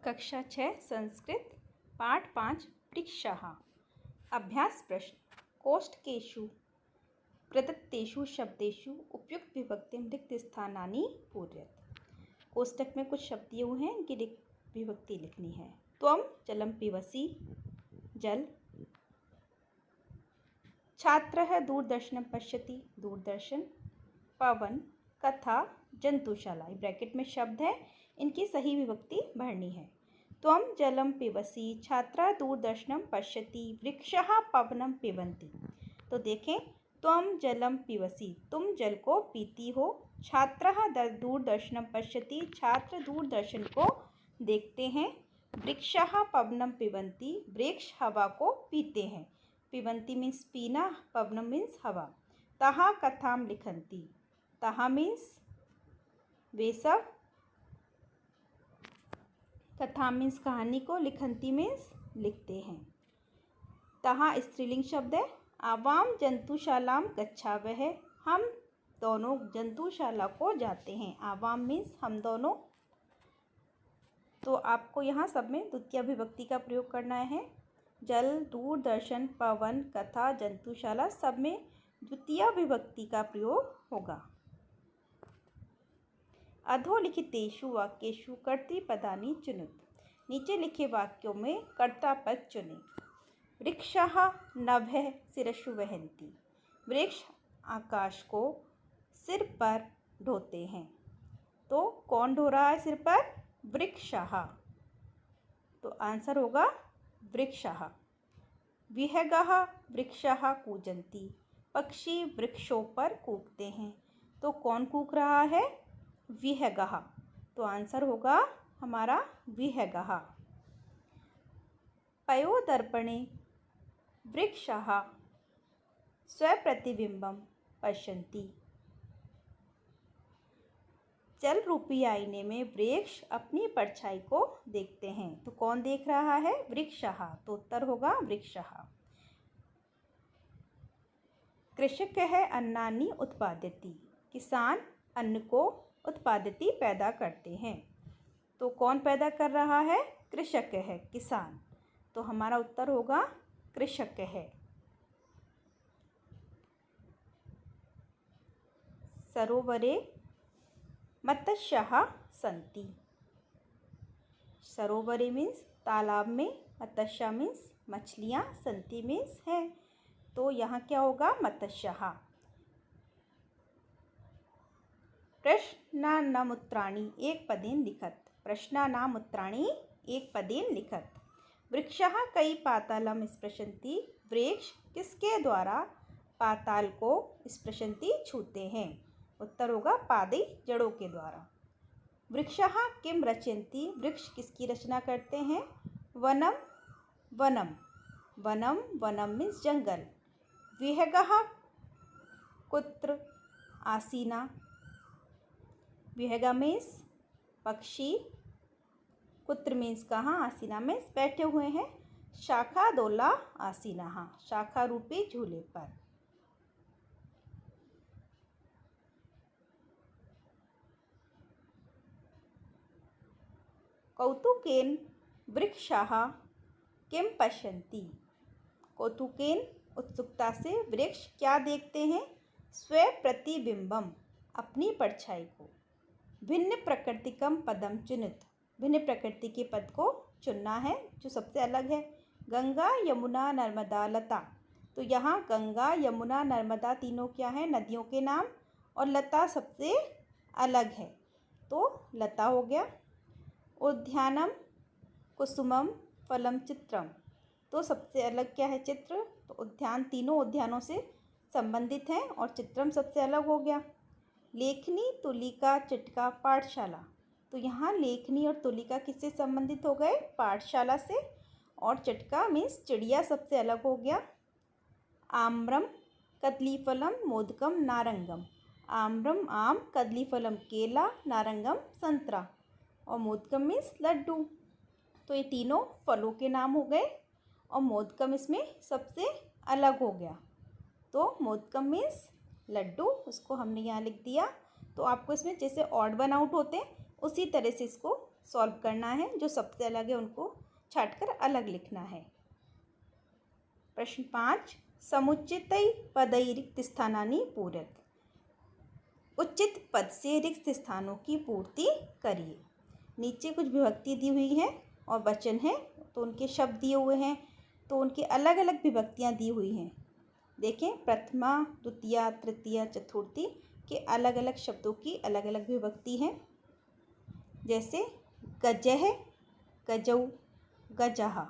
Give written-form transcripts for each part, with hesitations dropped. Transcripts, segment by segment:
कक्षा 6 संस्कृत पाठ 5 वृक्षः। अभ्यास प्रश्न। कोष्ठकेषु प्रदत्तेषु शब्देषु उपयुक्त विभक्तिं रिक्त स्थानानि पूरयत। कोष्ठक में कुछ शब्द दिए हुए हैं, इनकी विभक्ति लिखनी है। त्वं जलं पिबसि, जल। छात्रः दूरदर्शनं पश्यति, दूरदर्शन। पवन, कथा, जंतुशाला। ब्रैकेट में शब्द है, इनकी सही विभक्ति भरनी है। त्वं जलं पिबसि, छात्रा दूरदर्शनं पश्यति, वृक्षः पवनं पिबन्ति। तो देखें, त्वं जलं पिबसि, तुम जल को पीती हो। छात्रः दूरदर्शनं पश्यति, छात्र दूरदर्शन को देखते हैं। वृक्षः पवनं पिबन्ति, वृक्ष हवा को पीते हैं। पिबन्ति मीन्स पीना, पवनं मीन्स हवा। तः कथां लिखन्ति, तः मीन्स वे सब, कथा मीन्स कहानी को, लिखन्ति मीन्स लिखते हैं। तः स्त्रीलिंग शब्द है। आवाम जंतुशालां गच्छावः, हम दोनों जंतुशाला को जाते हैं। आवाम मीन्स हम दोनों। तो आपको यहाँ सब में द्वितीय विभक्ति का प्रयोग करना है। जल, दूरदर्शन, पवन, कथा, जंतुशाला सब में द्वितीय विभक्ति का प्रयोग होगा। अधोलिखितेषु वाक्येषु कर्तृपदानि चुनुत। नीचे लिखे वाक्यों में कर्ता पद चुनें। वृक्षः नभः शिरसु वहन्ति, वृक्ष आकाश को सिर पर ढोते हैं। तो कौन ढो रहा है सिर पर? वृक्षः। तो आंसर होगा वृक्षः। विहगः वृक्षः कूजन्ति, पक्षी वृक्षों पर कूकते हैं। तो कौन कूक रहा है? विहगः। तो आंसर होगा हमारा विहगः। पयोदर्पणे वृक्षः स्वप्रतिबिंबं पश्यन्ति, जल रूपी आईने में वृक्ष अपनी परछाई को देखते हैं। तो कौन देख रहा है? वृक्षः। तो उत्तर होगा वृक्षः। कृषकः अन्नानि उत्पादयति, किसान अन्न को उत्पादयति पैदा करते हैं। तो कौन पैदा कर रहा है? कृषक है, किसान। तो हमारा उत्तर होगा कृषक है। सरोवरे मत्स्याः सन्ति, सरोवरे मीन्स तालाब में, मत्स्य मीन्स मछलियाँ, सन्ति मीन्स है। तो यहाँ क्या होगा? मत्स्याः। प्रश्नानामुत्तराणि एकपदेन लिखत, प्रश्नानामुत्तराणि एकपदेन लिखत। वृक्षः कई पातालं स्पृशन्ति, वृक्ष किसके द्वारा पाताल को स्पृशन्ति छूते हैं? उत्तर होगा पादे, जड़ों के द्वारा। वृक्षः किं रचयन्ति, वृक्ष किसकी रचना करते हैं? वनम वनम, वनम वनम मीन्स जंगल। विहगः कुत्र आसीना, विहगा मीन्स पक्षी, कुत्र मीन्स कहाँ, आसीना मीन्स बैठे हुए हैं। शाखा दोला आसीना, शाखा रूपी झूले पर। कौतुकेन वृक्षाः किं पश्यन्ति, कौतुकेन उत्सुकता से वृक्ष क्या देखते हैं? स्वप्रतिबिंबम, अपनी परछाई को। भिन्न प्रकृतिकम पदम चुनित, भिन्न प्रकृति के पद को चुनना है जो सबसे अलग है। गंगा, यमुना, नर्मदा, लता। तो यहाँ गंगा, यमुना, नर्मदा तीनों क्या है? नदियों के नाम, और लता सबसे अलग है, तो लता हो गया। उद्यानम, कुसुमम, फलम, चित्रम। तो सबसे अलग क्या है? चित्र। तो उद्यान तीनों उद्यानों से संबंधित हैं, और चित्रम सबसे अलग हो गया। लेखनी, तुलिका, चिटका, पाठशाला। तो यहाँ लेखनी और तुलिका किससे संबंधित हो गए? पाठशाला से। और चिटका मीन्स चिड़िया सबसे अलग हो गया। आम्रम, कदलीफलम, मोदकम, नारंगम। आम्रम आम, कदलीफलम केला, नारंगम संतरा, और मोदकम मीन्स लड्डू। तो ये तीनों फलों के नाम हो गए, और मोदकम इसमें सबसे अलग हो गया। तो मोदकम मीन्स लड्डू, उसको हमने यहाँ लिख दिया। तो आपको इसमें जैसे ऑड वन आउट होते हैं उसी तरह से इसको सॉल्व करना है। जो सबसे अलग है उनको छांटकर अलग लिखना है। प्रश्न 5, समुचितै पदै रिक्त स्थानानि पूरत। उचित पद से रिक्त स्थानों की पूर्ति करिए। नीचे कुछ विभक्ति दी हुई है और वचन है, तो उनके शब्द दिए हुए हैं, तो उनकी अलग अलग विभक्तियाँ दी हुई हैं। देखें, प्रथमा, द्वितीया, तृतीया, चतुर्थी के अलग अलग शब्दों की अलग अलग विभक्ति हैं। जैसे गजह, गजौ, गजः।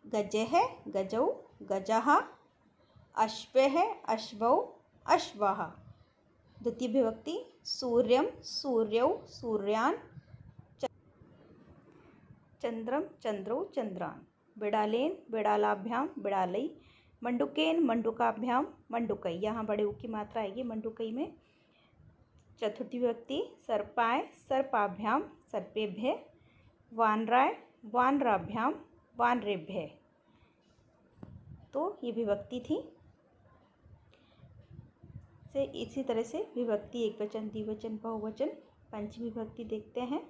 गजह, गजौ, गजः। अश्वः, अश्वौ, अश्वः। द्वितीय विभक्ति सूर्यम, सूर्यौ, सूर्यान्। चंद्रम, चंद्रौ, चंद्रान्। बिड़ालेन, बिड़ालाभ्याम, बिड़ालै। मंडुकेन, मंडुकाभ्याम, मंडुकै। यहाँ बड़े ऊ की मात्रा आएगी मंडुकै में। चतुर्थी विभक्ति सर्पाय, सर्पाभ्याम, सर्पेभ्यः। वानराय, वानराभ्याम, वानरेभ्यः। तो ये विभक्ति थी। से इसी तरह से विभक्ति एकवचन, द्विवचन, बहुवचन, पंचमी विभक्ति देखते हैं।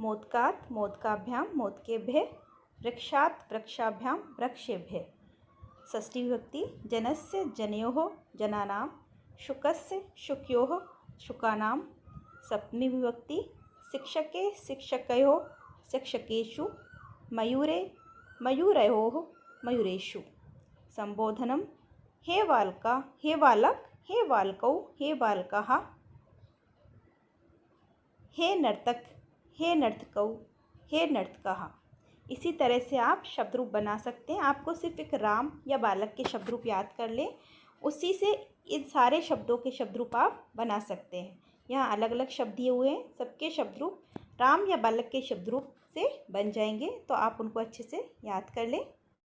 मोदकात्, मोदकाभ्याम, मोदकेभ्यः। वृक्षात्, वृक्षाभ्याम, वृक्षेभ्यः। षष्ठी विभक्ति जनस्य, जनयोः, जनानां। शुकस्य, शुकयोः, शुकानां। सप्तमी विभक्ति शिक्षके, शिक्षकयोः, शिक्षकेषु। मयूरे, मयूरयोः, मयूरेषु। संबोधनम हे बालका, हे बालक, हे बालकौ, हे बालकाः। हे नर्तक, हे नर्तकौ, हे नर्तकाः। इसी तरह से आप शब्द रूप बना सकते हैं। आपको सिर्फ एक राम या बालक के शब्द रूप याद कर लें, उसी से इन सारे शब्दों के शब्द रूप आप बना सकते हैं। यहाँ अलग अलग शब्द दिए हुए हैं, सबके शब्द रूप राम या बालक के शब्द रूप से बन जाएंगे, तो आप उनको अच्छे से याद कर लें।